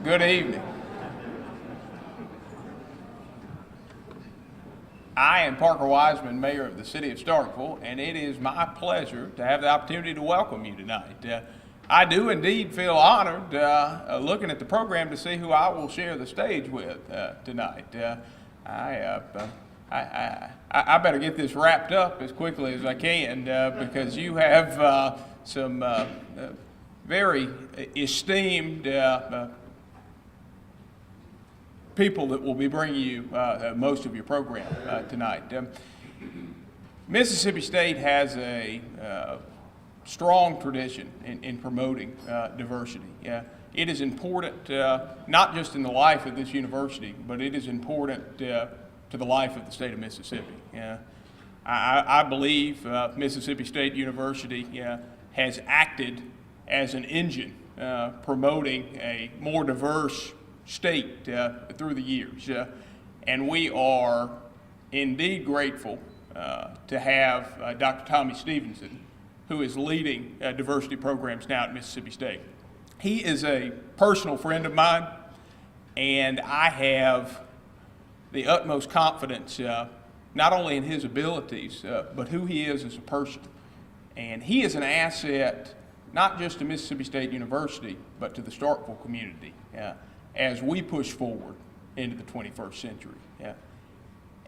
Good evening. I am Parker Wiseman, Mayor of the City of Starkville, and it is my pleasure to have the opportunity to welcome you tonight. I do indeed feel honored looking at the program to see who I will share the stage with tonight. I better get this wrapped up as quickly as I can because you have some very esteemed people that will be bringing you most of your program tonight. Mississippi State has a strong tradition in promoting diversity. It is important not just in the life of this university, but it is important to the life of the state of Mississippi. I believe Mississippi State University has acted as an engine promoting a more diverse state through the years. And we are indeed grateful to have Dr. Tommy Stevenson, who is leading diversity programs now at Mississippi State. He is a personal friend of mine, and I have the utmost confidence not only in his abilities, but who he is as a person. And he is an asset not just to Mississippi State University, but to the Starkville community as we push forward into the 21st century.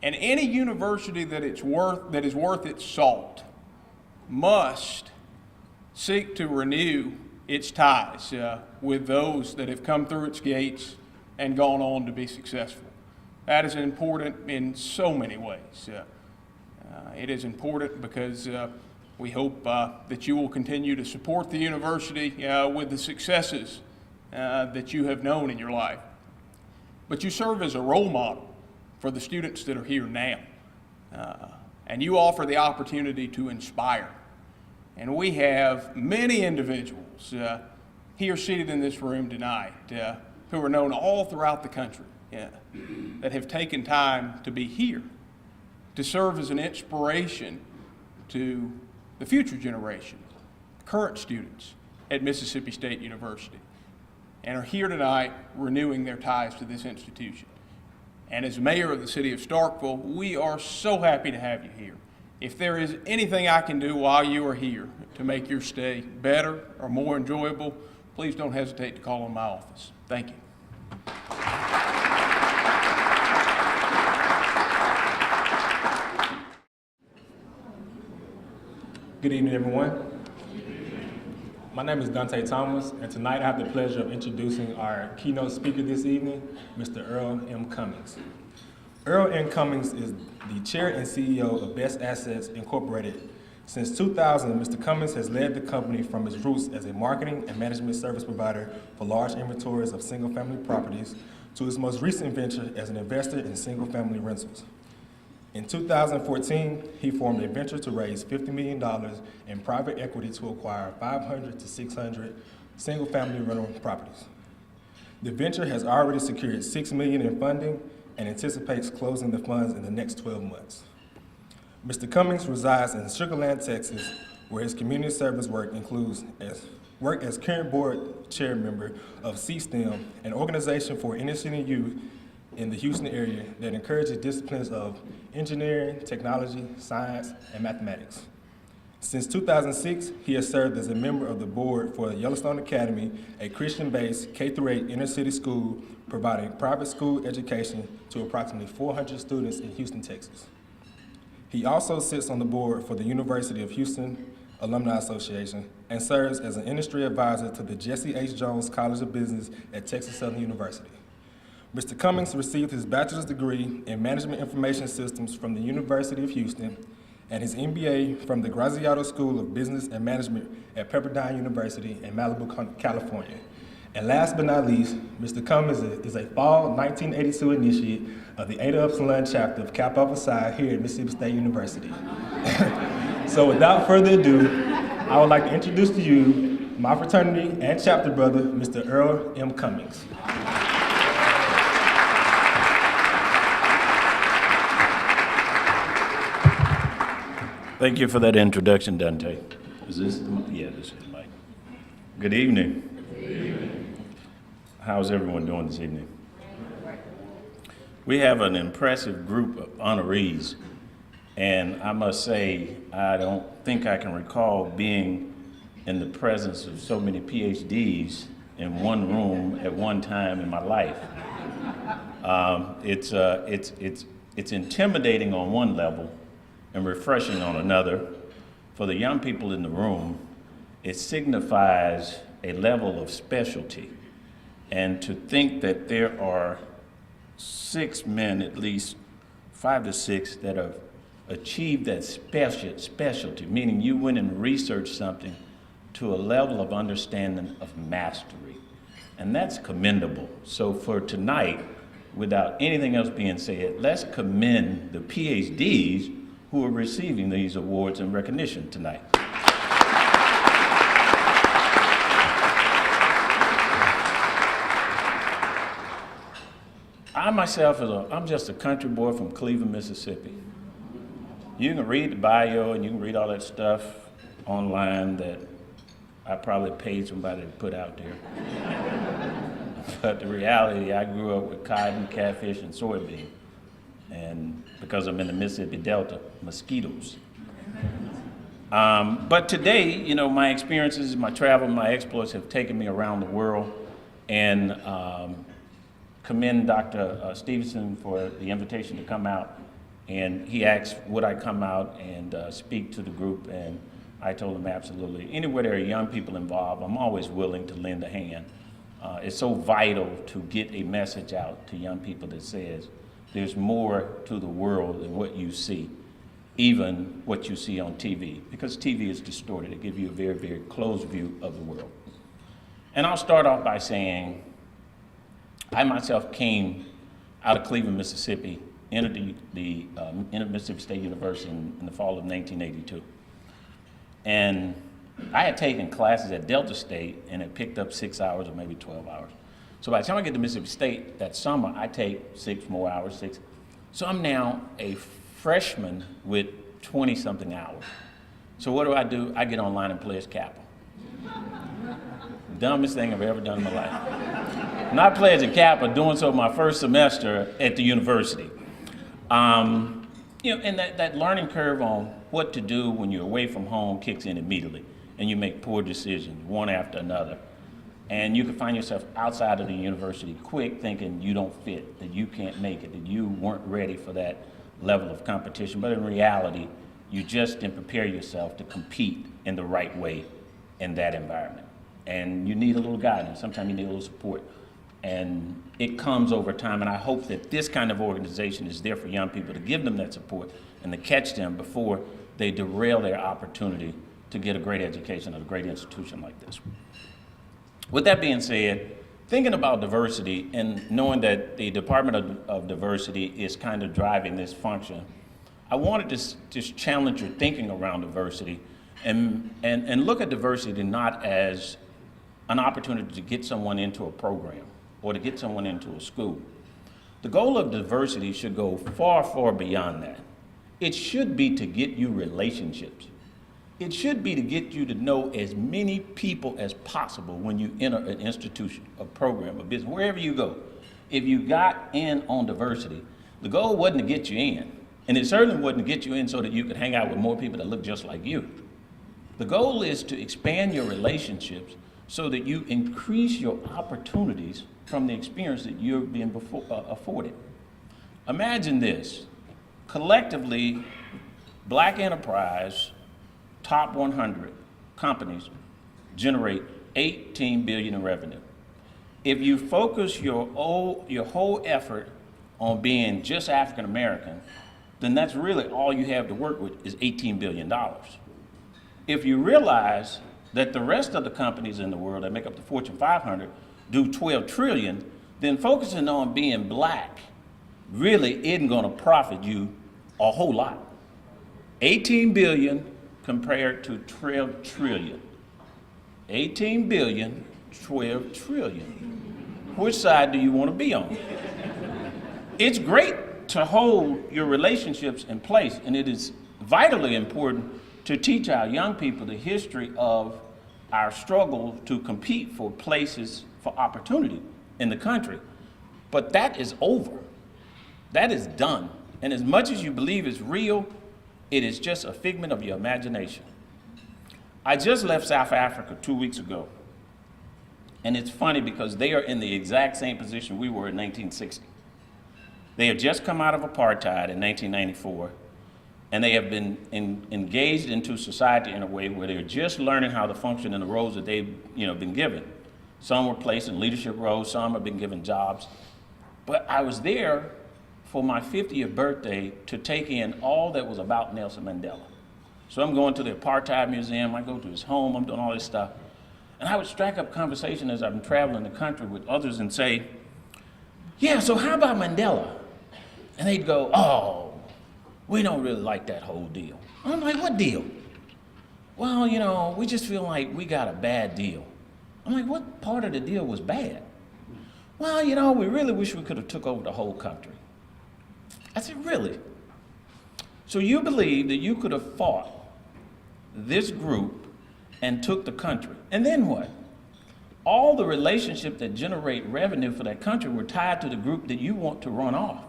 And any university that is worth its salt must seek to renew its ties with those that have come through its gates and gone on to be successful. That is important in so many ways. It is important because we hope that you will continue to support the university with the successes that you have known in your life. But you serve as a role model for the students that are here now. And you offer the opportunity to inspire. And we have many individuals here seated in this room tonight who are known all throughout the country that have taken time to be here to serve as an inspiration to the future generation, current students at Mississippi State University, and are here tonight renewing their ties to this institution. And as mayor of the city of Starkville, we are so happy to have you here. If there is anything I can do while you are here to make your stay better or more enjoyable, please don't hesitate to call on my office. Thank you. Good evening, everyone. My name is Dante Thomas, and tonight I have the pleasure of introducing our keynote speaker this evening, Mr. Earl M. Cummings. Earl M. Cummings is the chair and CEO of Best Assets Incorporated. Since 2000, Mr. Cummings has led the company from its roots as a marketing and management service provider for large inventories of single-family properties to his most recent venture as an investor in single-family rentals. In 2014, he formed a venture to raise $50 million in private equity to acquire 500 to 600 single-family rental properties. The venture has already secured $6 million in funding and anticipates closing the funds in the next 12 months. Mr. Cummings resides in Sugar Land, Texas, where his community service work includes work as current board chair member of CSTEM, an organization for inner-city youth in the Houston area that encourages disciplines of engineering, technology, science, and mathematics. Since 2006, he has served as a member of the board for Yellowstone Academy, a Christian-based K-8 inner-city school providing private school education to approximately 400 students in Houston, Texas. He also sits on the board for the University of Houston Alumni Association and serves as an industry advisor to the Jesse H. Jones College of Business at Texas Southern University. Mr. Cummings received his bachelor's degree in Management Information Systems from the University of Houston and his MBA from the Graziano School of Business and Management at Pepperdine University in Malibu, California. And last but not least, Mr. Cummings is a fall 1982 initiate of the Ada Upsilon chapter of Kappa Alpha Psi here at Mississippi State University. So without further ado, I would like to introduce to you my fraternity and chapter brother, Mr. Earl M. Cummings. Thank you for that introduction, Dante. Is this the mic? Yeah, this is the mic. Good evening. Good evening. How's everyone doing this evening? We have an impressive group of honorees, and I must say, I don't think I can recall being in the presence of so many PhDs in one room at one time in my life. It's intimidating on one level and refreshing on another. For the young people in the room, it signifies a level of specialty. And to think that there are 6 men, at least 5 to 6, that have achieved that specialty, meaning you went and researched something to a level of understanding of mastery. And that's commendable. So for tonight, without anything else being said, let's commend the PhDs who are receiving these awards and recognition tonight. I myself, I'm just a country boy from Cleveland, Mississippi. You can read the bio and you can read all that stuff online that I probably paid somebody to put out there. But the reality, I grew up with cotton, catfish, and soybean. And because I'm in the Mississippi Delta, mosquitoes. But today, you know, my experiences, my travel, my exploits have taken me around the world, and commend Dr. Stevenson for the invitation to come out. And he asked would I come out and speak to the group, and I told him absolutely. Anywhere there are young people involved, I'm always willing to lend a hand. It's so vital to get a message out to young people that says there's more to the world than what you see, even what you see on TV, because TV is distorted. It gives you a very, very close view of the world. And I'll start off by saying I myself came out of Cleveland, Mississippi, entered the Mississippi State University in the fall of 1982. And I had taken classes at Delta State and had picked up 6 hours or maybe 12 hours. So by the time I get to Mississippi State that summer, I take 6 more hours. So I'm now a freshman with 20-something hours. So what do? I get online and pledge Kappa. Dumbest thing I've ever done in my life. Not pledging Kappa, doing so my first semester at the university. You know, and that learning curve on what to do when you're away from home kicks in immediately, and you make poor decisions, one after another. And you can find yourself outside of the university quick, thinking you don't fit, that you can't make it, that you weren't ready for that level of competition. But in reality, you just didn't prepare yourself to compete in the right way in that environment. And you need a little guidance. Sometimes you need a little support. And it comes over time, and I hope that this kind of organization is there for young people to give them that support and to catch them before they derail their opportunity to get a great education at a great institution like this. With that being said, thinking about diversity and knowing that the Department of Diversity is kind of driving this function, I wanted to just challenge your thinking around diversity and look at diversity not as an opportunity to get someone into a program or to get someone into a school. The goal of diversity should go far, far beyond that. It should be to get you relationships. It should be to get you to know as many people as possible when you enter an institution, a program, a business, wherever you go. If you got in on diversity, the goal wasn't to get you in, and it certainly wasn't to get you in so that you could hang out with more people that look just like you. The goal is to expand your relationships so that you increase your opportunities from the experience that you're being afforded. Imagine this. Collectively, Black enterprise, top 100 companies generate $18 billion in revenue. If you focus your whole effort on being just African American, then that's really all you have to work with is $18 billion. If you realize that the rest of the companies in the world that make up the Fortune 500 do 12 trillion, then focusing on being Black really isn't going to profit you a whole lot. 18 billion compared to 12 trillion. 18 billion, 12 trillion. Which side do you want to be on? It's great to hold your relationships in place, and it is vitally important to teach our young people the history of our struggle to compete for places for opportunity. in the country. But that is over. That is done. And as much as you believe it's real, it is just a figment of your imagination. I just left South Africa 2 weeks ago. And it's funny because they are in the exact same position we were in 1960. They had just come out of apartheid in 1994, and they have been engaged into society in a way where they're just learning how to function in the roles that they've been given. Some were placed in leadership roles, some have been given jobs. But I was there for my 50th birthday to take in all that was about Nelson Mandela. So I'm going to the Apartheid Museum, I go to his home, I'm doing all this stuff. And I would strike up conversation as I'm traveling the country with others and say, yeah, so how about Mandela? And they'd go, oh, we don't really like that whole deal. I'm like, what deal? Well, we just feel like we got a bad deal. I'm like, what part of the deal was bad? Well, we really wish we could have took over the whole country. I said, really? So you believe that you could have fought this group and took the country, and then what? All the relationships that generate revenue for that country were tied to the group that you want to run off.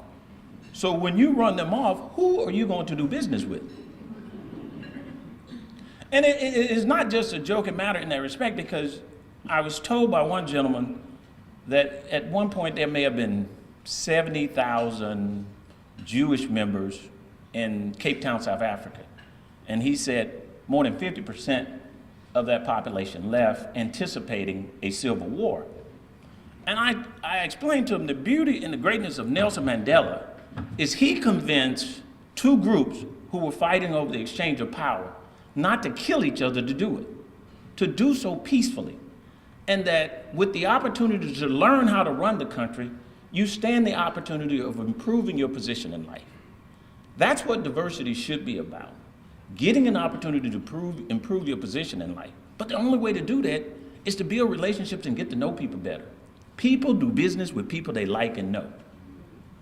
So when you run them off, who are you going to do business with? And it is not just a joking matter in that respect, because I was told by one gentleman that at one point there may have been 70,000 Jewish members in Cape Town, South Africa. And he said more than 50% of that population left anticipating a civil war. And I explained to him the beauty and the greatness of Nelson Mandela is he convinced two groups who were fighting over the exchange of power not to kill each other to do it, to do so peacefully. And that with the opportunity to learn how to run the country, you stand the opportunity of improving your position in life. That's what diversity should be about. Getting an opportunity to improve your position in life. But the only way to do that is to build relationships and get to know people better. People do business with people they like and know.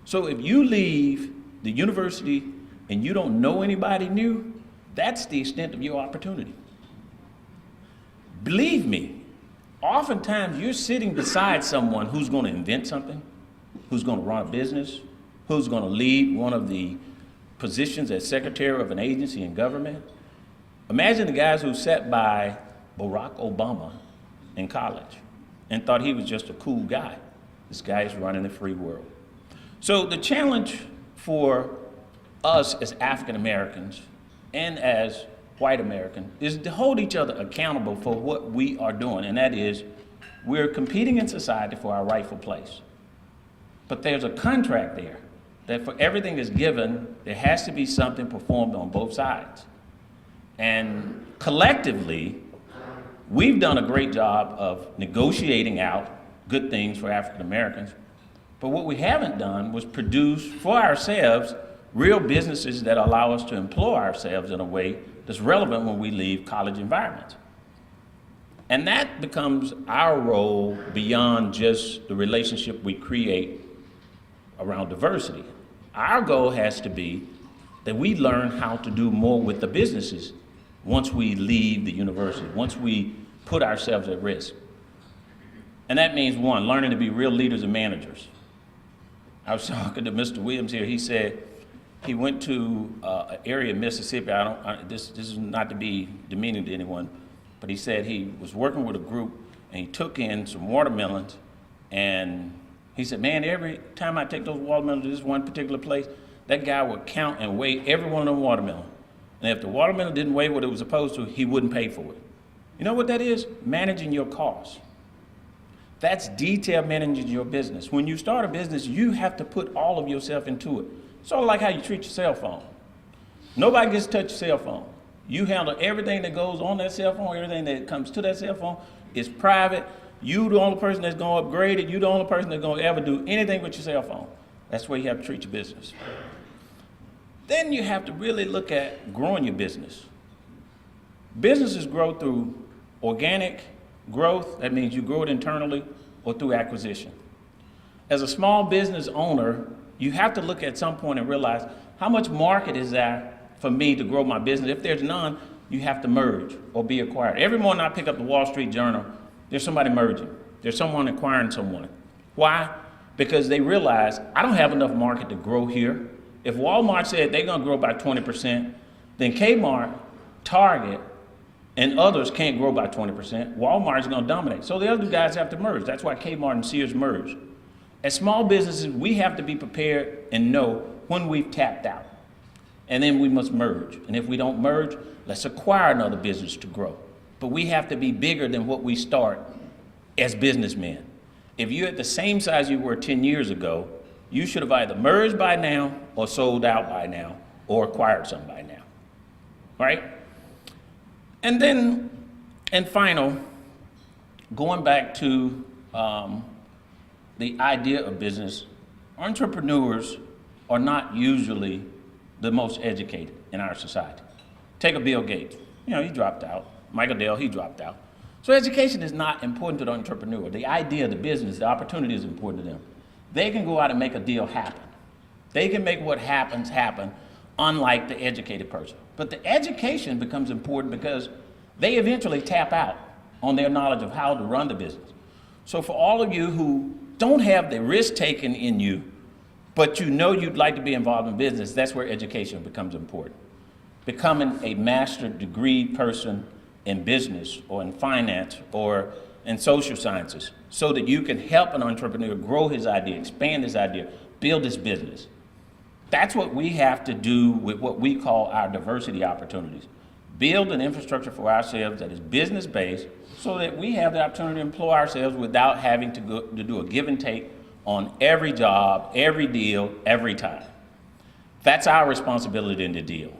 So if you leave the university and you don't know anybody new, that's the extent of your opportunity. Believe me, oftentimes you're sitting beside someone who's going to invent something, who's going to run a business, who's going to lead one of the positions as secretary of an agency in government. Imagine the guys who sat by Barack Obama in college and thought he was just a cool guy. This guy is running the free world. So the challenge for us as African Americans and as white Americans is to hold each other accountable for what we are doing, and that is we're competing in society for our rightful place. But there's a contract there that for everything that's given, there has to be something performed on both sides. And collectively, we've done a great job of negotiating out good things for African Americans, but what we haven't done was produce for ourselves real businesses that allow us to employ ourselves in a way that's relevant when we leave college environments. And that becomes our role beyond just the relationship we create around diversity. Our goal has to be that we learn how to do more with the businesses once we leave the university, once we put ourselves at risk. And that means, one, learning to be real leaders and managers. I was talking to Mr. Williams here. He said he went to an area in Mississippi. This is not to be demeaning to anyone, but he said he was working with a group and he took in some watermelons, and he said, man, every time I take those watermelons to this one particular place, that guy would count and weigh every one of them watermelons. And if the watermelon didn't weigh what it was supposed to, he wouldn't pay for it. You know what that is? Managing your costs. That's detailed managing your business. When you start a business, you have to put all of yourself into it. Sort of like how you treat your cell phone. Nobody gets to touch your cell phone. You handle everything that goes on that cell phone, everything that comes to that cell phone is private. You the only person that's going to upgrade it. You the only person that's going to ever do anything with your cell phone. That's the way you have to treat your business. Then you have to really look at growing your business. Businesses grow through organic growth. That means you grow it internally or through acquisition. As a small business owner, you have to look at some point and realize how much market is there for me to grow my business. If there's none, you have to merge or be acquired. Every morning I pick up the Wall Street Journal, there's somebody merging. There's someone acquiring someone. Why? Because they realize, I don't have enough market to grow here. If Walmart said they're gonna grow by 20%, then Kmart, Target, and others can't grow by 20%. Walmart's gonna dominate. So the other guys have to merge. That's why Kmart and Sears merged. As small businesses, we have to be prepared and know when we've tapped out. And then we must merge. And if we don't merge, let's acquire another business to grow. But we have to be bigger than what we start as businessmen. If you're at the same size you were 10 years ago, you should have either merged by now or sold out by now or acquired something by now, right? And then, and final, going back to the idea of business, entrepreneurs are not usually the most educated in our society. Take a Bill Gates, you know, he dropped out. Michael Dell, he dropped out. So education is not important to the entrepreneur. The idea of the business, the opportunity is important to them. They can go out and make a deal happen. They can make what happens happen, unlike the educated person. But the education becomes important because they eventually tap out on their knowledge of how to run the business. So for all of you who don't have the risk taken in you, but you know you'd like to be involved in business, that's where education becomes important. Becoming a master's degree person in business or in finance or in social sciences so that you can help an entrepreneur grow his idea, expand his idea, build his business. That's what we have to do with what we call our diversity opportunities. Build an infrastructure for ourselves that is business-based so that we have the opportunity to employ ourselves without having to do a give and take on every job, every deal, every time. That's our responsibility in the deal.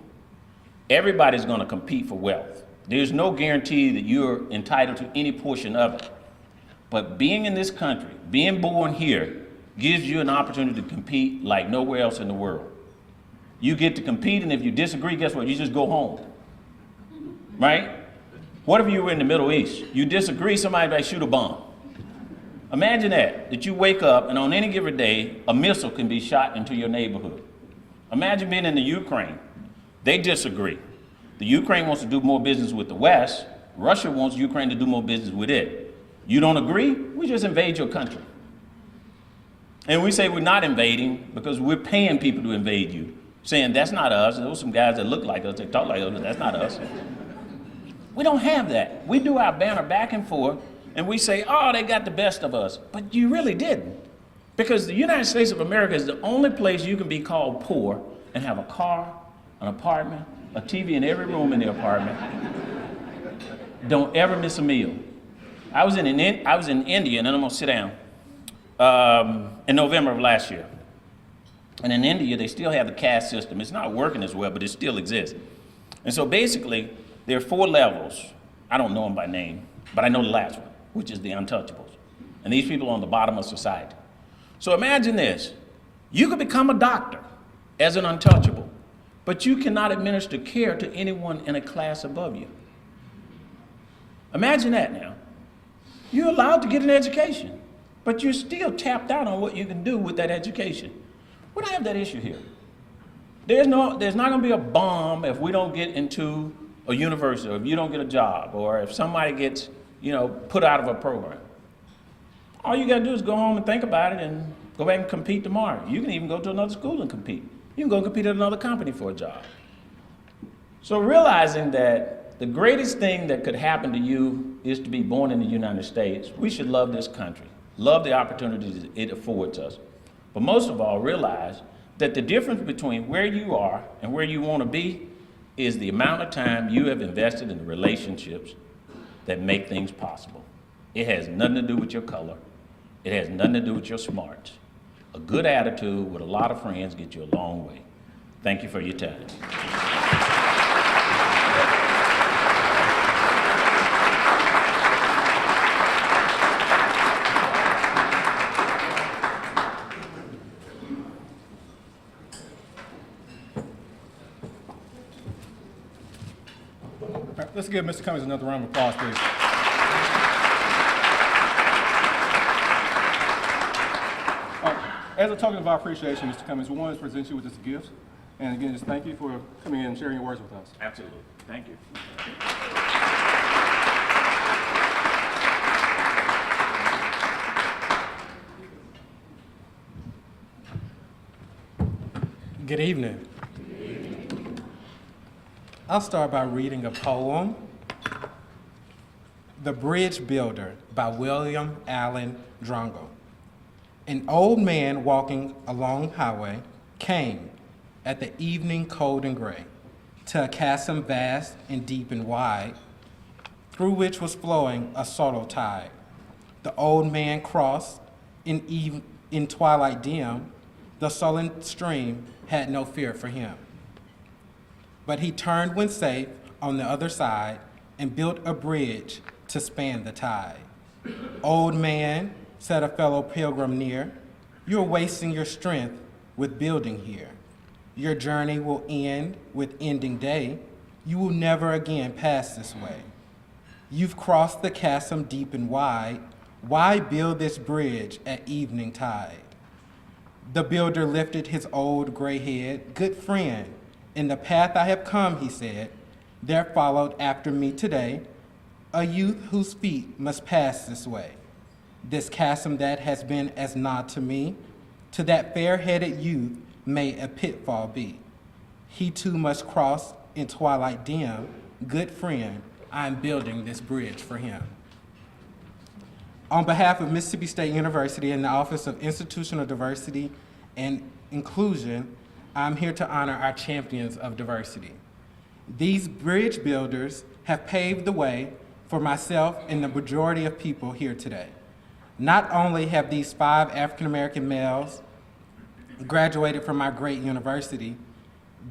Everybody's gonna compete for wealth. There's no guarantee that you're entitled to any portion of it. But being in this country, being born here, gives you an opportunity to compete like nowhere else in the world. You get to compete, and if you disagree, guess what? You just go home, right? What if you were in the Middle East? You disagree, somebody might shoot a bomb. Imagine that you wake up and on any given day, a missile can be shot into your neighborhood. Imagine being in the Ukraine. They disagree. The Ukraine wants to do more business with the West. Russia wants Ukraine to do more business with it. You don't agree? We just invade your country. And we say we're not invading because we're paying people to invade you, saying that's not us. Those are some guys that look like us, they talk like us, but that's not us. We don't have that. We do our banner back and forth, and we say, oh, they got the best of us. But you really didn't. Because the United States of America is the only place you can be called poor and have a car, an apartment, a TV in every room in the apartment. Don't ever miss a meal. I was in India, and then I'm gonna sit down, in November of last year. And in India, they still have the caste system. It's not working as well, but it still exists. And so basically, there are 4 levels. I don't know them by name, but I know the last one, which is the untouchables. And these people are on the bottom of society. So imagine this. You could become a doctor as an untouchable, but you cannot administer care to anyone in a class above you. Imagine that now. You're allowed to get an education, but you're still tapped out on what you can do with that education. We don't have that issue here. There's not gonna be a bomb if we don't get into a university, or if you don't get a job, or if somebody gets, put out of a program. All you gotta do is go home and think about it and go back and compete tomorrow. You can even go to another school and compete. You can go compete at another company for a job. So realizing that the greatest thing that could happen to you is to be born in the United States, we should love this country, love the opportunities it affords us. But most of all, realize that the difference between where you are and where you want to be is the amount of time you have invested in the relationships that make things possible. It has nothing to do with your color. It has nothing to do with your smarts. A good attitude with a lot of friends gets you a long way. Thank you for your time. Let's give Mr. Cummings another round of applause, please. As a token of our appreciation, Mr. Cummings, we wanted to present you with this gift. And again, just thank you for coming in and sharing your words with us. Absolutely. Thank you. Good evening. I'll start by reading a poem, The Bridge Builder by William Allen Drongo. An old man walking along highway came at the evening cold and gray to a chasm vast and deep and wide, through which was flowing a subtle tide. The old man crossed in twilight dim. The sullen stream had no fear for him. But he turned when safe on the other side and built a bridge to span the tide. Old man, said a fellow pilgrim near, you're wasting your strength with building here. Your journey will end with ending day. You will never again pass this way. You've crossed the chasm deep and wide. Why build this bridge at evening tide? The builder lifted his old gray head. Good friend, in the path I have come, he said, there followed after me today a youth whose feet must pass this way. This chasm that has been as naught to me, to that fair-headed youth may a pitfall be. He too must cross in twilight dim. Good friend, I'm building this bridge for him. On behalf of Mississippi State University and the Office of Institutional Diversity and Inclusion, I'm here to honor our champions of diversity. These bridge builders have paved the way for myself and the majority of people here today. Not only have these 5 African-American males graduated from our great university,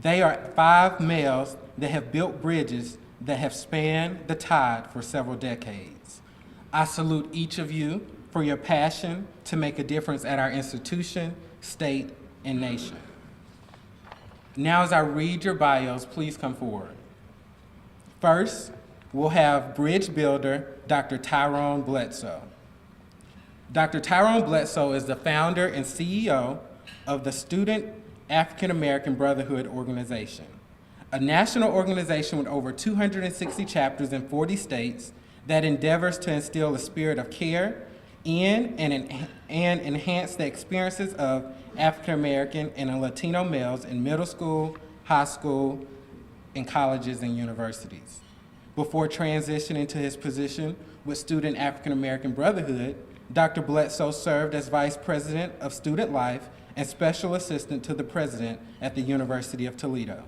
they are 5 males that have built bridges that have spanned the tide for several decades. I salute each of you for your passion to make a difference at our institution, state, and nation. Now as I read your bios, please come forward. First, we'll have bridge builder, Dr. Tyrone Bledsoe. Dr. Tyrone Bledsoe is the founder and CEO of the Student African American Brotherhood organization, a national organization with over 260 chapters in 40 states that endeavors to instill a spirit of care in and enhance the experiences of African American and Latino males in middle school, high school, and colleges and universities. Before transitioning to his position with Student African American Brotherhood, Dr. Bledsoe served as Vice President of Student Life and Special Assistant to the President at the University of Toledo.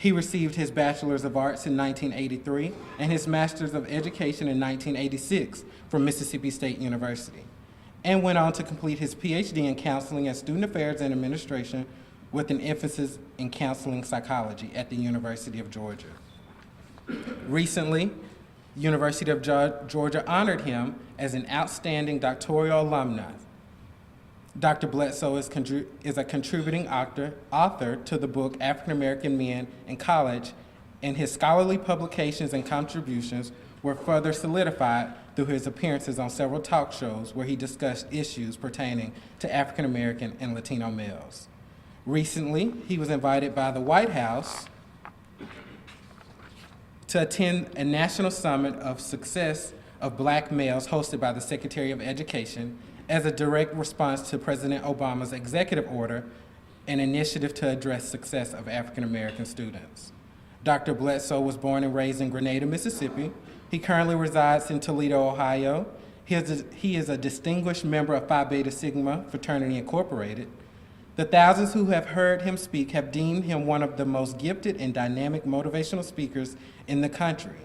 He received his Bachelor's of Arts in 1983 and his Master's of Education in 1986 from Mississippi State University, and went on to complete his PhD in Counseling and Student Affairs and Administration with an emphasis in counseling psychology at the University of Georgia. Recently, University of Georgia honored him as an outstanding doctoral alumni. Dr. Bledsoe is a contributing author to the book African American Men in College, and his scholarly publications and contributions were further solidified through his appearances on several talk shows where he discussed issues pertaining to African American and Latino males. Recently, he was invited by the White House to attend a national summit of success of Black males hosted by the Secretary of Education as a direct response to President Obama's executive order, an initiative to address success of African American students. Dr. Bledsoe was born and raised in Grenada, Mississippi. He currently resides in Toledo, Ohio. He is a distinguished member of Phi Beta Sigma Fraternity Incorporated. The thousands who have heard him speak have deemed him one of the most gifted and dynamic motivational speakers in the country.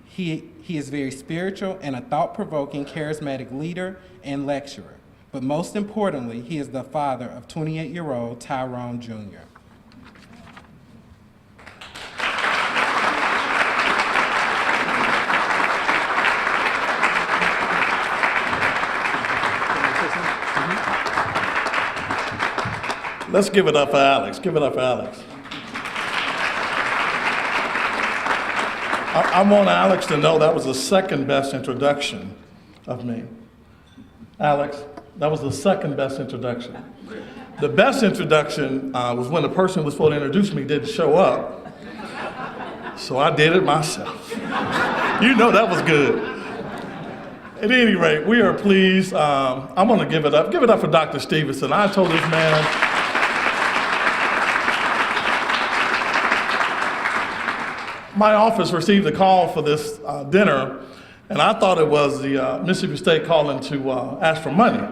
He is very spiritual and a thought-provoking, charismatic leader and lecturer. But most importantly, he is the father of 28-year-old Tyrone Jr. Let's give it up for Alex. Give it up for Alex. I want Alex to know that was the second best introduction of me. Alex, that was the second best introduction. The best introduction was when the person who was supposed to introduce me didn't show up. So I did it myself. You know that was good. At any rate, we are pleased. I'm going to give it up. Give it up for Dr. Stevenson. I told this man, My office received a call for this dinner, and I thought it was the Mississippi State calling to ask for money.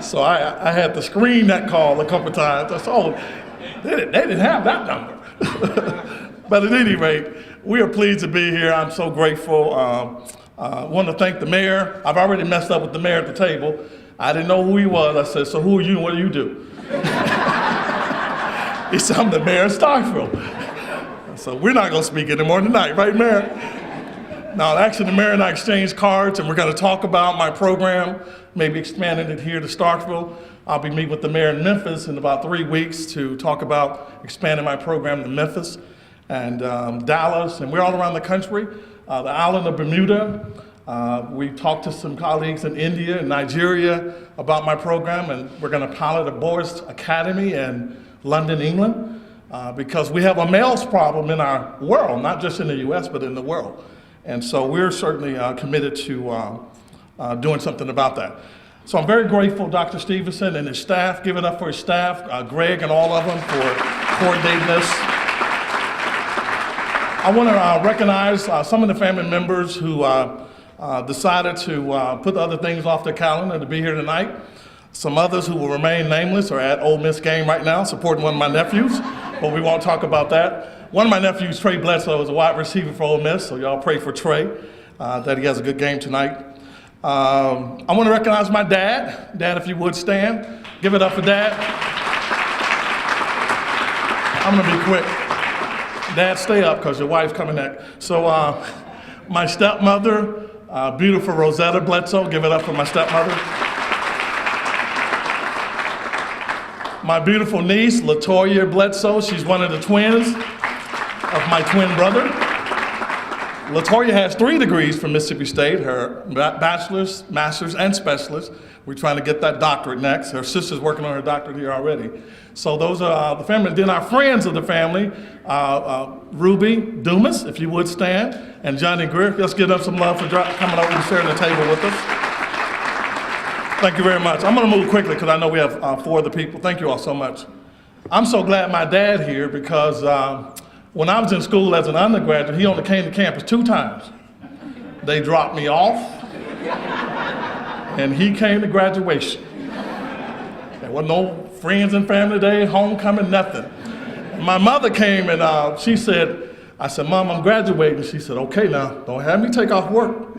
So I had to screen that call a couple times. I said, oh, they didn't have that number. But at any rate, we are pleased to be here. I'm so grateful. I want to thank the mayor. I've already messed up with the mayor at the table. I didn't know who he was. I said, so who are you and what do you do? He said, I'm the mayor of Starkville. So we're not going to speak anymore tonight, right, Mayor? Now, actually, the mayor and I exchanged cards, and we're going to talk about my program, maybe expanding it here to Starkville. I'll be meeting with the mayor in Memphis in about 3 weeks to talk about expanding my program to Memphis and Dallas, and we're all around the country. The island of Bermuda. We talked to some colleagues in India and Nigeria about my program, and we're going to pilot a boys' academy in London, England. Because we have a males problem in our world, not just in the U.S., but in the world. And so we're certainly committed to doing something about that. So I'm very grateful, Dr. Stevenson and his staff. Give it up for his staff, Greg and all of them for coordinating this. I want to recognize some of the family members who decided to put the other things off their calendar to be here tonight. Some others who will remain nameless are at Ole Miss game right now, supporting one of my nephews, but we won't talk about that. One of my nephews, Tyrone Bledsoe, is a wide receiver for Ole Miss, so y'all pray for Trey, that he has a good game tonight. I want to recognize my dad. Dad, if you would stand. Give it up for Dad. I'm going to be quick. Dad, stay up because your wife's coming next. So my stepmother, beautiful Rosetta Bledsoe. Give it up for my stepmother. My beautiful niece, Latoya Bledsoe, she's one of the twins of my twin brother. Latoya has 3 degrees from Mississippi State, her bachelor's, master's, and specialist. We're trying to get that doctorate next. Her sister's working on her doctorate here already. So those are the family. Then our friends of the family, Ruby Dumas, if you would stand, and Johnny Greer. Let's give them some love for coming over and sharing the table with us. Thank you very much. I'm going to move quickly because I know we have 4 other people. Thank you all so much. I'm so glad my dad here because when I was in school as an undergraduate, he only came to campus 2 times. They dropped me off, and he came to graduation. There wasn't no friends and family day, homecoming, nothing. And my mother came and she said, I said, Mom, I'm graduating. She said, okay, now, don't have me take off work.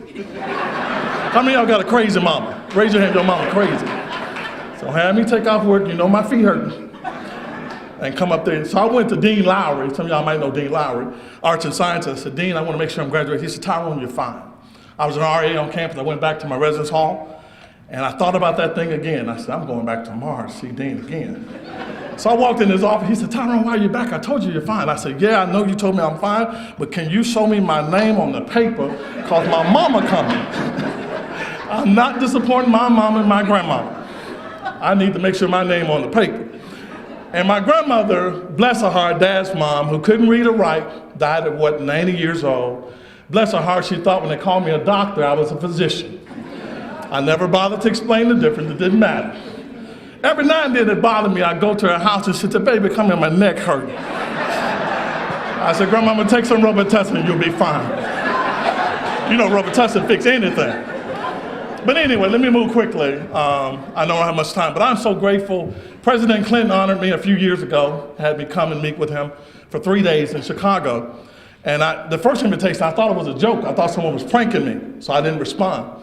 How many of y'all got a crazy mama? Raise your hand, your mama crazy. So have me take off work, you know my feet hurting. And come up there. So I went to Dean Lowry. Some of y'all might know Dean Lowry, arts and science. I said, Dean, I want to make sure I'm graduating. He said, Tyrone, you're fine. I was an RA on campus. I went back to my residence hall, and I thought about that thing again. I said, I'm going back tomorrow to see Dean again. So I walked in his office. He said, Tyrone, why are you back? I told you you're fine. I said, yeah, I know you told me I'm fine, but can you show me my name on the paper? Because my mama coming. I'm not disappointing my mom and my grandmama. I need to make sure my name on the paper. And my grandmother, bless her heart, Dad's mom, who couldn't read or write, died at 90 years old. Bless her heart, she thought when they called me a doctor, I was a physician. I never bothered to explain the difference, it didn't matter. Every now and then it bothered me, I'd go to her house and she'd say, baby, come here, my neck hurting. I said, Grandma, I'm gonna take some Robitussin and you'll be fine. You know, Robitussin fix anything. But anyway, let me move quickly. I don't have much time, but I'm so grateful. President Clinton honored me a few years ago, had me come and meet with him for 3 days in Chicago. And the first invitation, I thought it was a joke. I thought someone was pranking me, so I didn't respond.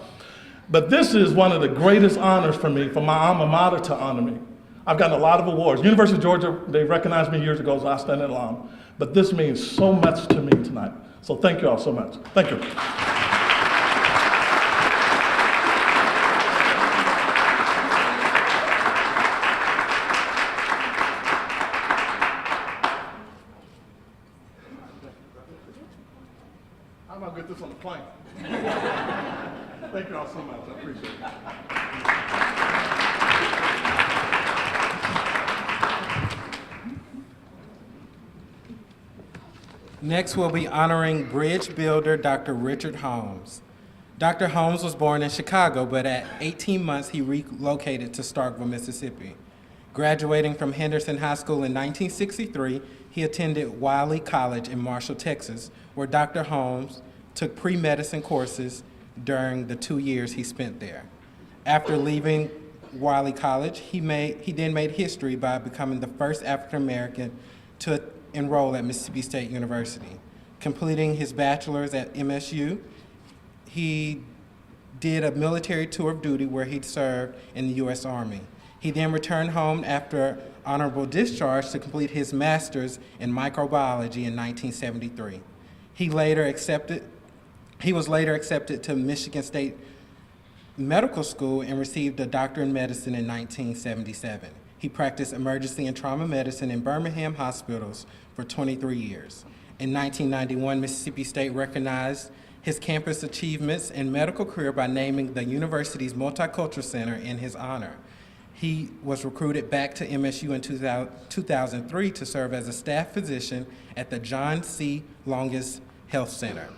But this is one of the greatest honors for me, for my alma mater to honor me. I've gotten a lot of awards. University of Georgia, they recognized me years ago as outstanding alum. But this means so much to me tonight. So thank you all so much. Thank you. I'm gonna get this on the plane. Thank you all so much. I appreciate it. Next, we'll be honoring bridge builder Dr. Richard Holmes. Dr. Holmes was born in Chicago, but at 18 months, he relocated to Starkville, Mississippi. Graduating from Henderson High School in 1963, he attended Wiley College in Marshall, Texas, where Dr. Holmes took pre-medicine courses during the 2 years he spent there. After leaving Wiley College, he then made history by becoming the first African American to enroll at Mississippi State University. Completing his bachelor's at MSU, he did a military tour of duty where he served in the U.S. Army. He then returned home after honorable discharge to complete his master's in microbiology in 1973. He was later accepted to Michigan State Medical School and received a doctorate in medicine in 1977. He practiced emergency and trauma medicine in Birmingham hospitals for 23 years. In 1991, Mississippi State recognized his campus achievements and medical career by naming the university's Multicultural Center in his honor. He was recruited back to MSU in 2003 to serve as a staff physician at the John C. Longus Health Center.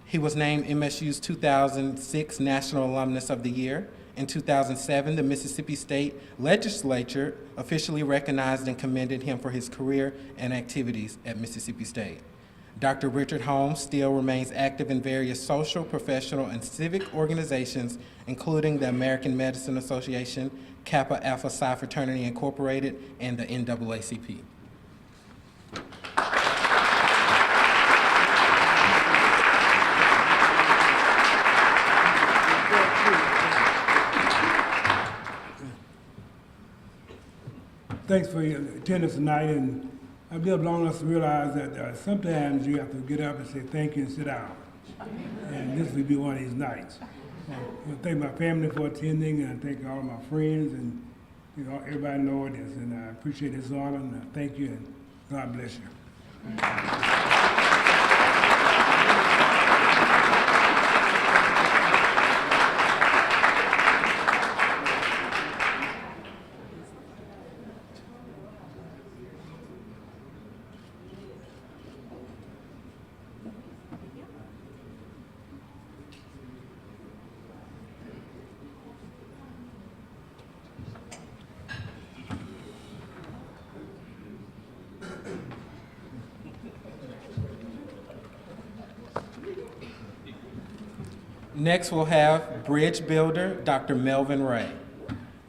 He was named MSU's 2006 National Alumnus of the Year. In 2007, the Mississippi State Legislature officially recognized and commended him for his career and activities at Mississippi State. Dr. Richard Holmes still remains active in various social, professional, and civic organizations, including the American Medicine Association, Kappa Alpha Psi Fraternity Incorporated, and the NAACP. Thanks for your attendance tonight, and I've lived long enough to realize that sometimes you have to get up and say thank you and sit down. And this will be one of these nights. I want to thank my family for attending, and I thank all of my friends, and everybody know it is. And I appreciate this honor, and I thank you, and God bless you. Next, we'll have bridge builder, Dr. Melvin Ray.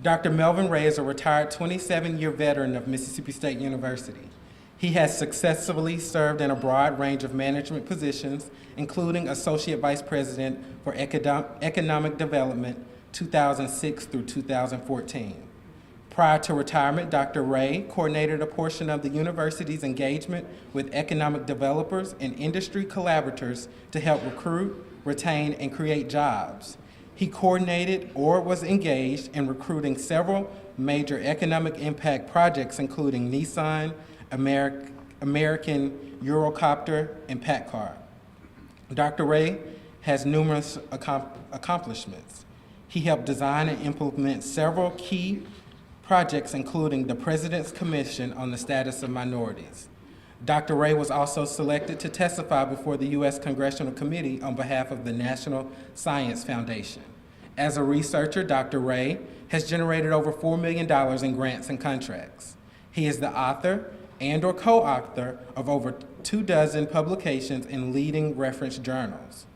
Dr. Melvin Ray is a retired 27-year veteran of Mississippi State University. He has successfully served in a broad range of management positions, including Associate Vice President for Economic Development, 2006 through 2014. Prior to retirement, Dr. Ray coordinated a portion of the university's engagement with economic developers and industry collaborators to help recruit, retain, and create jobs. He coordinated or was engaged in recruiting several major economic impact projects, including Nissan, American Eurocopter, and PACCAR. Dr. Ray has numerous accomplishments. He helped design and implement several key projects, including the President's Commission on the Status of Minorities. Dr. Ray was also selected to testify before the U.S. Congressional Committee on behalf of the National Science Foundation. As a researcher, Dr. Ray has generated over $4 million in grants and contracts. He is the author and/or co-author of over 24 publications in leading reference journals.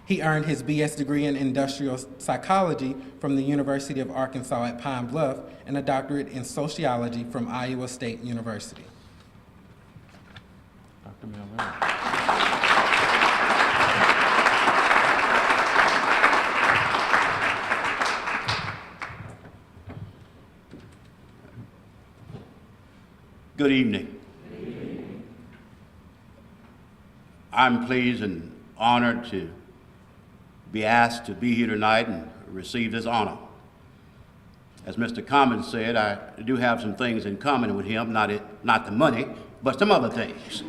He earned his BS degree in industrial psychology from the University of Arkansas at Pine Bluff and a doctorate in sociology from Iowa State University. Dr. Melvin. Good evening. I'm pleased and honored to be asked to be here tonight and receive this honor. As Mr. Cummings said, I do have some things in common with him, not the money, but some other things.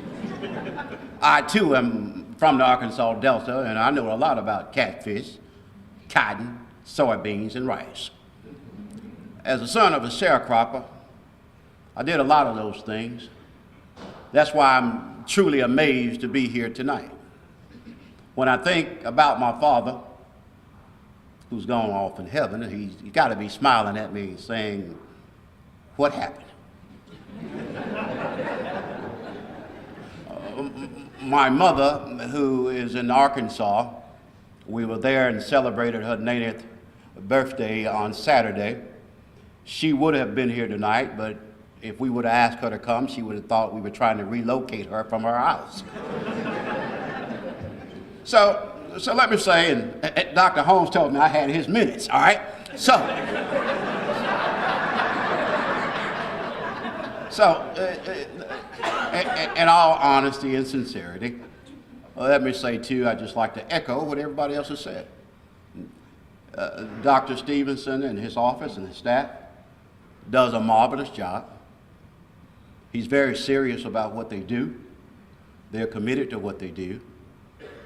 I too am from the Arkansas Delta, and I know a lot about catfish, cotton, soybeans, and rice. As the son of a sharecropper, I did a lot of those things. That's why I'm truly amazed to be here tonight. When I think about my father, who's gone off in heaven, he's got to be smiling at me saying, "What happened?" my mother, who is in Arkansas, we were there and celebrated her 90th birthday on Saturday. She would have been here tonight, but if we would have asked her to come, she would have thought we were trying to relocate her from her house. So let me say, and Dr. Holmes told me I had his minutes, all right? So in all honesty and sincerity, let me say too, I'd just like to echo what everybody else has said. Dr. Stevenson and his office and his staff does a marvelous job. He's very serious about what they do. They're committed to what they do.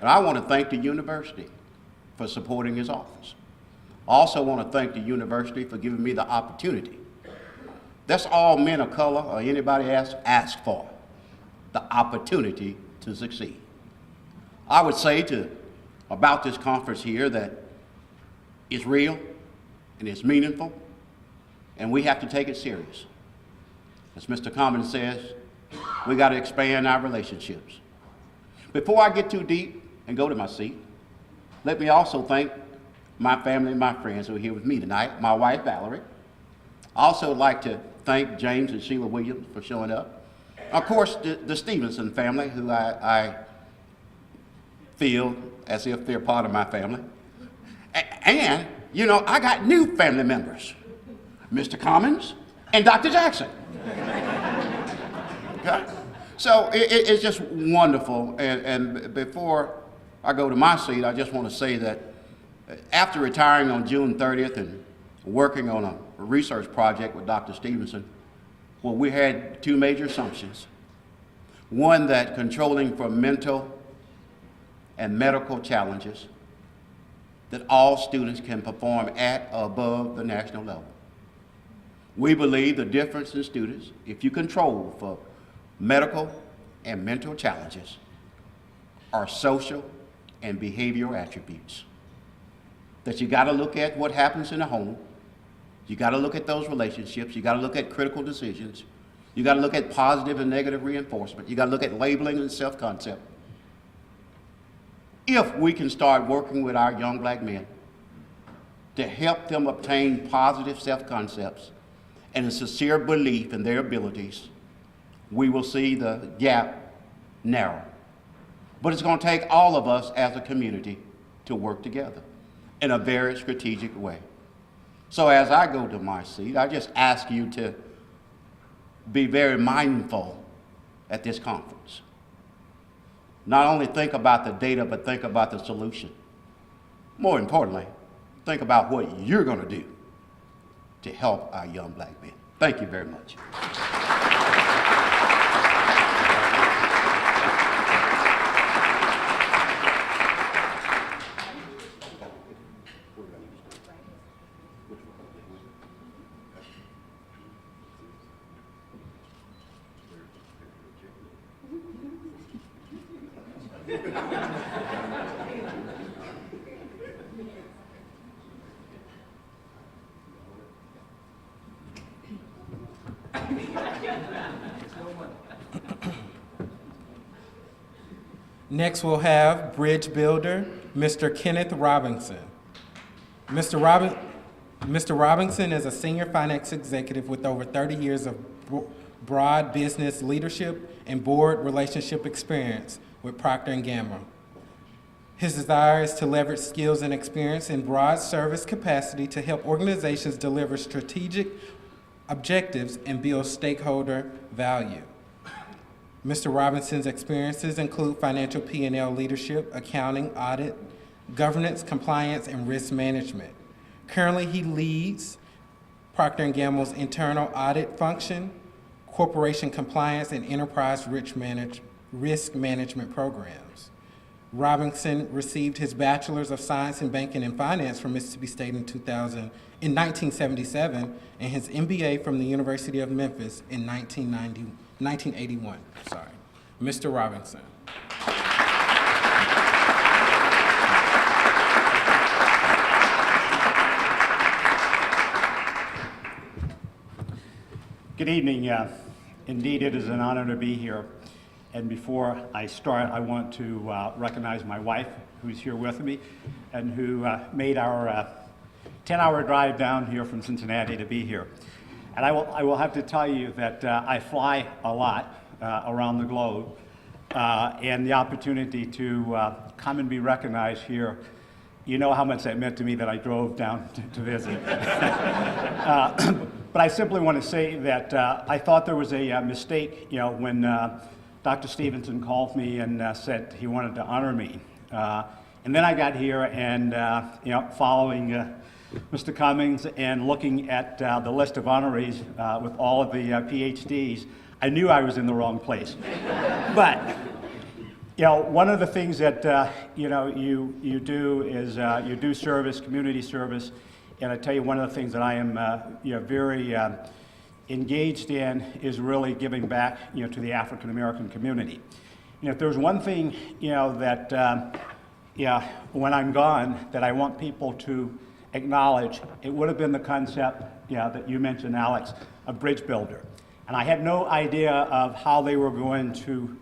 And I want to thank the university for supporting his office. I also want to thank the university for giving me the opportunity. That's all men of color or anybody else ask for, the opportunity to succeed. I would say about this conference here that it's real and it's meaningful, and we have to take it serious. As Mr. Commons says, we got to expand our relationships. Before I get too deep and go to my seat, let me also thank my family and my friends who are here with me tonight, my wife, Valerie. I also would like to thank James and Sheila Williams for showing up. Of course, the Stevenson family, who I feel as if they're part of my family. And, you know, I got new family members, Mr. Commons and Dr. Jackson. Okay? So it's just wonderful. And before I go to my seat, I just want to say that after retiring on June 30th and working on a research project with Dr. Stevenson, well, we had two major assumptions. One, that controlling for mental and medical challenges, that all students can perform at or above the national level. We believe the difference in students, if you control for medical and mental challenges, are social and behavioral attributes. That you got to look at what happens in the home, you got to look at those relationships, you got to look at critical decisions, you got to look at positive and negative reinforcement, you got to look at labeling and self-concept. If we can start working with our young black men to help them obtain positive self-concepts and a sincere belief in their abilities, we will see the gap narrow. But it's going to take all of us as a community to work together in a very strategic way. So as I go to my seat, I just ask you to be very mindful at this conference. Not only think about the data, but think about the solution. More importantly, think about what you're going to do to help our young black men. Thank you very much. Next, we'll have Bridge Builder, Mr. Kenneth Robinson. Mr. Robinson is a senior finance executive with over 30 years of broad business leadership and board relationship experience with Proctor and Gamble. His desire is to leverage skills and experience in broad service capacity to help organizations deliver strategic objectives and build stakeholder value. Mr. Robinson's experiences include financial P&L leadership, accounting, audit, governance, compliance, and risk management. Currently, he leads Proctor and Gamble's internal audit function, corporation compliance, and enterprise risk management programs. Robinson received his Bachelor's of Science in Banking and Finance from Mississippi State in 1977 and his MBA from the University of Memphis in 1981. Mr. Robinson. Good evening. Indeed, it is an honor to be here. And before I start, I want to recognize my wife, who's here with me, and who made our 10-hour drive down here from Cincinnati to be here. And I will have to tell you that I fly a lot around the globe, and the opportunity to come and be recognized here, you know how much that meant to me that I drove down to visit. But I simply want to say that I thought there was a mistake, when Dr. Stevenson called me and said he wanted to honor me. And then I got here and, following Mr. Cummings and looking at the list of honorees with all of the PhDs, I knew I was in the wrong place. But, one of the things that, you do is you do service, community service. And I tell you, one of the things that I am, very engaged in is really giving back, to the African American community. If there's one thing, that, when I'm gone, that I want people to acknowledge, it would have been the concept, that you mentioned, Alex, a bridge builder. And I had no idea of how they were going to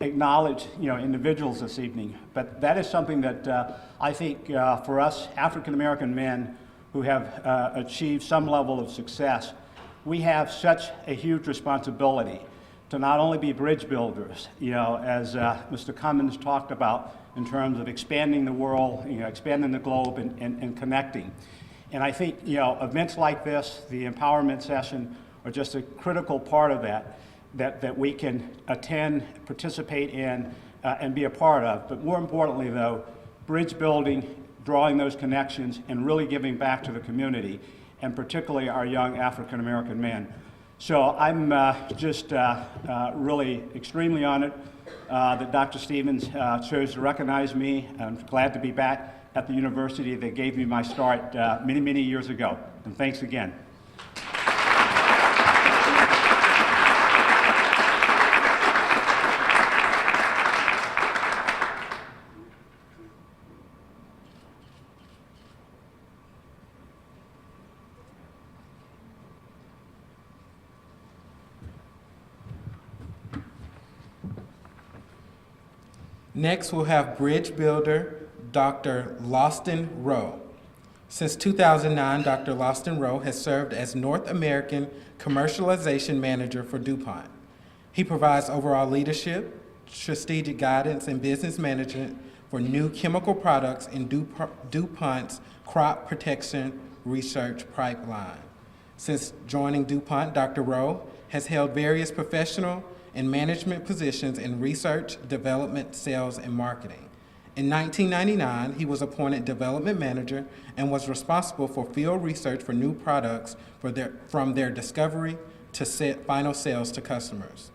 acknowledge, individuals this evening. But that is something that I think for us African American men who have achieved some level of success, we have such a huge responsibility to not only be bridge builders, as Mr. Cummins talked about in terms of expanding the world, expanding the globe and connecting. And I think, events like this, the empowerment session, are just a critical part of that we can attend, participate in, and be a part of. But more importantly, though, bridge building, drawing those connections, and really giving back to the community, and particularly our young African American men. So I'm just really extremely honored that Dr. Stevens chose to recognize me. I'm glad to be back at the university that gave me my start many, many years ago. And thanks again. Next, we'll have bridge builder Dr. Loston Rowe. Since 2009, Dr. Loston Rowe has served as North American Commercialization Manager for DuPont. He provides overall leadership, strategic guidance, and business management for new chemical products in DuPont's crop protection research pipeline. Since joining DuPont, Dr. Rowe has held various professional and management positions in research, development, sales, and marketing. In 1999, he was appointed development manager and was responsible for field research for new products from their discovery to final sales to customers.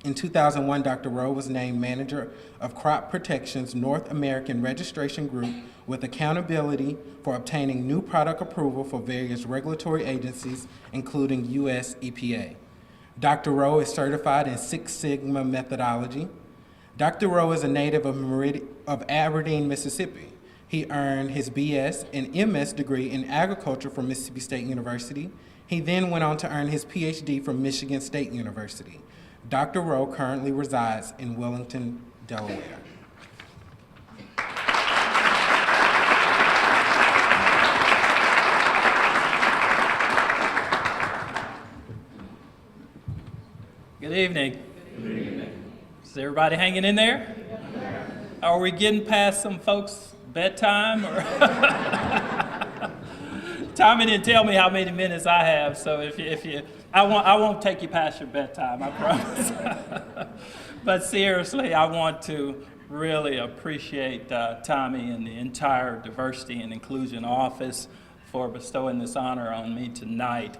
In 2001, Dr. Rowe was named manager of Crop Protection's North American Registration Group with accountability for obtaining new product approval for various regulatory agencies, including US EPA. Dr. Rowe is certified in Six Sigma methodology. Dr. Rowe is a native of Aberdeen, Mississippi. He earned his BS and MS degree in agriculture from Mississippi State University. He then went on to earn his PhD from Michigan State University. Dr. Rowe currently resides in Wellington, Delaware. Good evening. Good evening. Is everybody hanging in there? Are we getting past some folks' bedtime? Or Tommy didn't tell me how many minutes I have, so I won't take you past your bedtime, I promise. But seriously, I want to really appreciate Tommy and the entire Diversity and Inclusion Office for bestowing this honor on me tonight.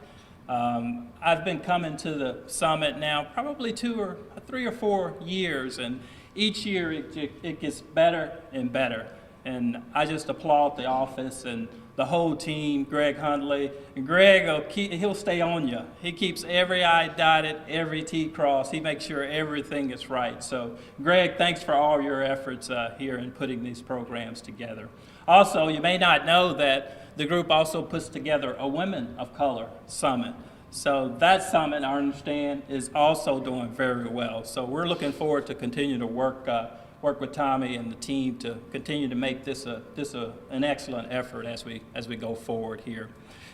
I've been coming to the summit now probably 3 or 4 years, and each year it gets better and better. And I just applaud the office and the whole team, Greg Huntley. And Greg, he'll stay on you. He keeps every I dotted, every T crossed. He makes sure everything is right. So Greg, thanks for all your efforts here in putting these programs together. Also, you may not know that the group also puts together a Women of Color Summit. So that summit, I understand, is also doing very well. So we're looking forward to continue to work with Tommy and the team to continue to make this an excellent effort as we go forward here.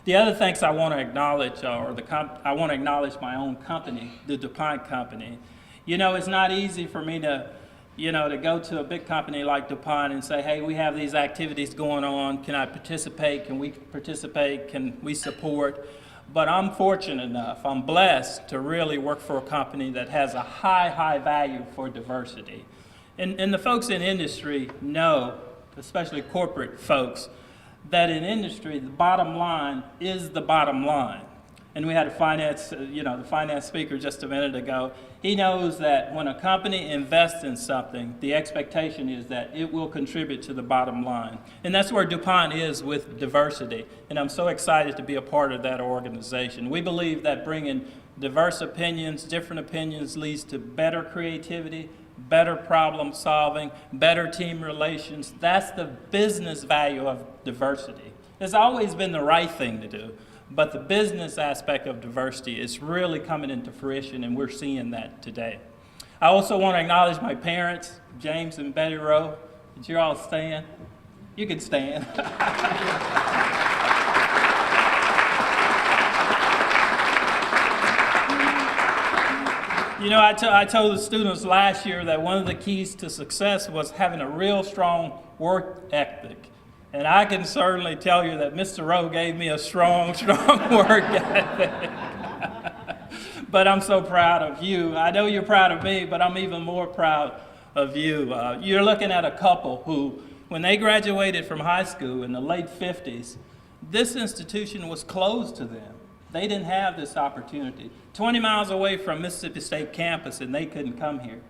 The other things I want to acknowledge I want to acknowledge my own company, the DuPont company. You know, it's not easy for me to go to a big company like DuPont and say, hey, we have these activities going on. Can I participate? Can we participate? Can we support? But I'm fortunate enough, I'm blessed to really work for a company that has a high value for diversity. And the folks in industry know, especially corporate folks, that in industry, the bottom line is the bottom line. And we had the finance speaker just a minute ago. He knows that when a company invests in something, the expectation is that it will contribute to the bottom line. And that's where DuPont is with diversity. And I'm so excited to be a part of that organization. We believe that bringing diverse opinions, different opinions, leads to better creativity, better problem solving, better team relations. That's the business value of diversity. It's always been the right thing to do. But the business aspect of diversity is really coming into fruition, and we're seeing that today. I also want to acknowledge my parents, James and Betty Rowe. Did you all stand? You can stand. You know, I told the students last year that one of the keys to success was having a real strong work ethic. And I can certainly tell you that Mr. Rowe gave me a strong work ethic. But I'm so proud of you. I know you're proud of me, but I'm even more proud of you. You're looking at a couple who, when they graduated from high school in the late 50s, this institution was closed to them. They didn't have this opportunity. 20 miles away from Mississippi State campus, and they couldn't come here.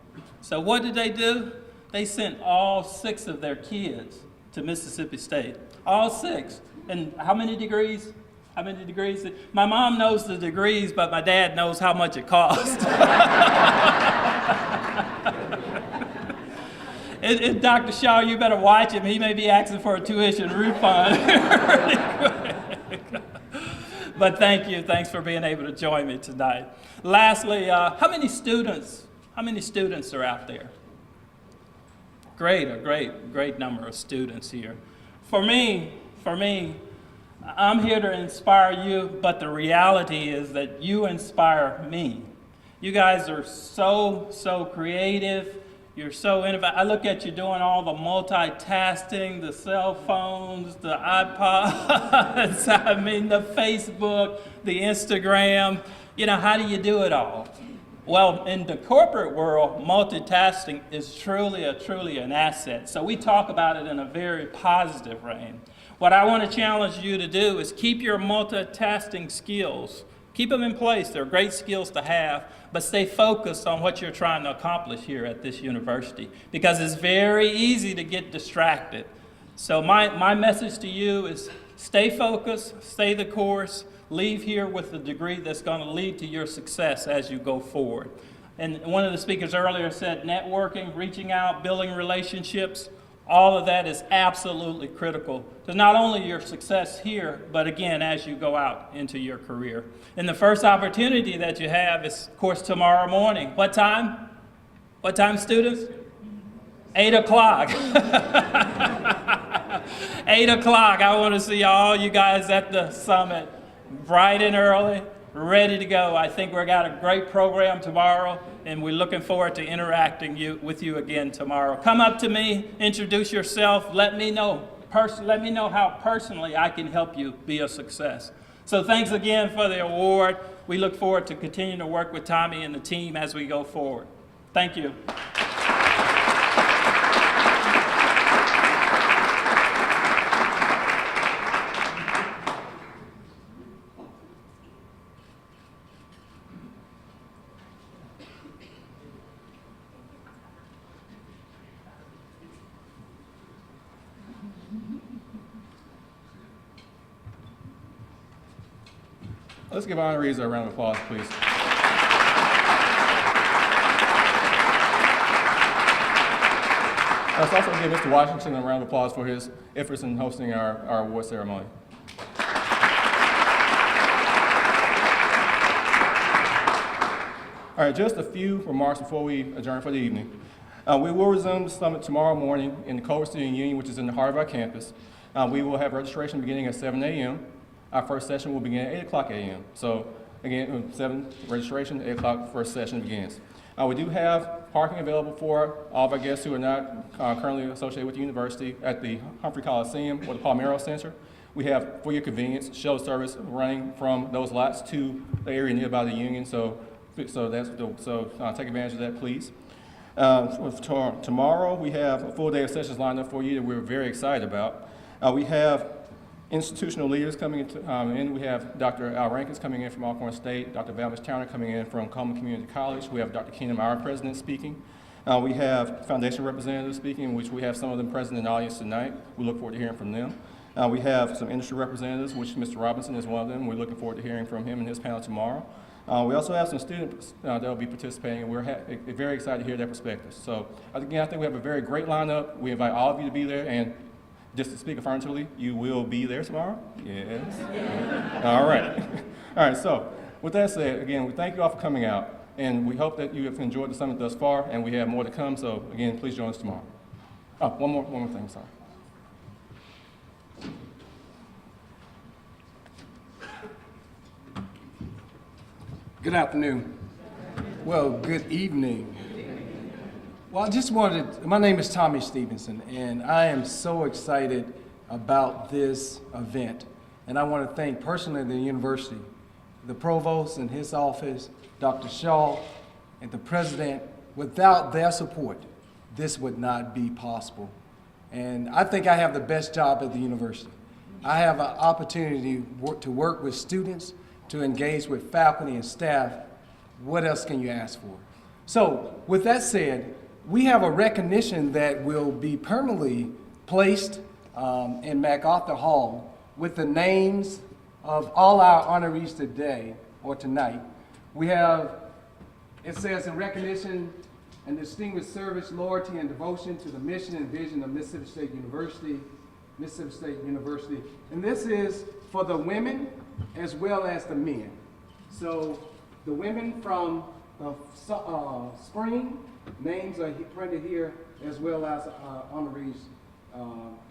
So what did they do? They sent all 6 of their kids to Mississippi State. All 6. And how many degrees? How many degrees? My mom knows the degrees, but my dad knows how much it costs. And Dr. Shaw, you better watch him. He may be asking for a tuition refund. But thank you. Thanks for being able to join me tonight. Lastly, how many students are out there? Great number of students here. For me, I'm here to inspire you, but the reality is that you inspire me. You guys are so creative. You're so innovative. I look at you doing all the multitasking, the cell phones, the iPods, I mean, the Facebook, the Instagram. You know, how do you do it all? Well, in the corporate world, multitasking is truly an asset. So we talk about it in a very positive vein. What I want to challenge you to do is keep your multitasking skills. Keep them in place. They're great skills to have, but stay focused on what you're trying to accomplish here at this university, because it's very easy to get distracted. So my message to you is stay focused, stay the course, leave here with a degree that's going to lead to your success as you go forward. And one of the speakers earlier said networking, reaching out, building relationships, all of that is absolutely critical to not only your success here, but again, as you go out into your career. And the first opportunity that you have is, of course, tomorrow morning. What time? What time, students? 8 o'clock. 8 o'clock. I want to see all you guys at the summit, bright and early, ready to go. I think we've got a great program tomorrow, and we're looking forward to interacting with you again tomorrow. Come up to me, introduce yourself, let me know how personally I can help you be a success. So thanks again for the award. We look forward to continuing to work with Tommy and the team as we go forward. Thank you. Let's give honorees a round of applause, please. Let's also give Mr. Washington a round of applause for his efforts in hosting our award ceremony. All right, just a few remarks before we adjourn for the evening. We will resume the summit tomorrow morning in the Culver City Union, which is in the heart of our campus. We will have registration beginning at 7 a.m. Our first session will begin at 8 o'clock a.m. So again, 7 registration, 8 o'clock first session begins. We do have parking available for all of our guests who are not currently associated with the university at the Humphrey Coliseum or the Palmero Center. We have, for your convenience, shuttle service running from those lots to the area nearby the Union. So take advantage of that, please. Tomorrow, we have a full day of sessions lined up for you that we're very excited about. We have institutional leaders coming in. We have Dr. Al Rankins coming in from Alcorn State, Dr. Valmis Towner coming in from Coleman Community College. We have Dr. Keenan, our president, speaking. We have foundation representatives speaking, which we have some of them present in the audience tonight. We look forward to hearing from them. We have some industry representatives, which Mr. Robinson is one of them. We're looking forward to hearing from him and his panel tomorrow. We also have some students that will be participating, and we're very excited to hear their perspectives. So again, I think we have a very great lineup. We invite all of you to be there, and just to speak affirmatively, you will be there tomorrow? Yes? All right. All right, so with that said, again, we thank you all for coming out, and we hope that you have enjoyed the summit thus far, and we have more to come, so again, please join us tomorrow. Oh, one more thing, sorry. Good afternoon. Well, good evening. Well, I just wanted, my name is Tommy Stevenson, and I am so excited about this event. And I want to thank personally the university, the provost and his office, Dr. Shaw, and the president. Without their support, this would not be possible. And I think I have the best job at the university. I have an opportunity to work with students, to engage with faculty and staff. What else can you ask for? So with that said, we have a recognition that will be permanently placed in MacArthur Hall with the names of all our honorees today or tonight. We have, it says, in recognition and distinguished service, loyalty, and devotion to the mission and vision of Mississippi State University, and this is for the women as well as the men. So the women from spring, names are printed here, as well as honorees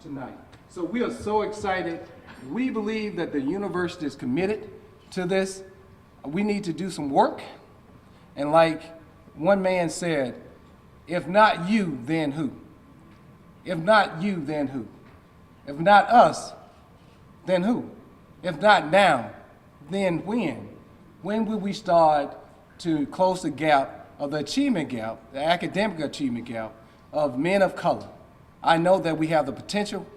tonight. So we are so excited. We believe that the university is committed to this. We need to do some work. And like one man said, if not you, then who? If not you, then who? If not us, then who? If not now, then when? When will we start to close the gap of the achievement gap, the academic achievement gap of men of color? I know that we have the potential,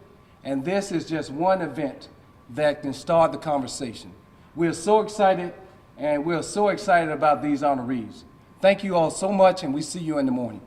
and this is just one event that can start the conversation. We're so excited, and we're so excited about these honorees. Thank you all so much, and we see you in the morning.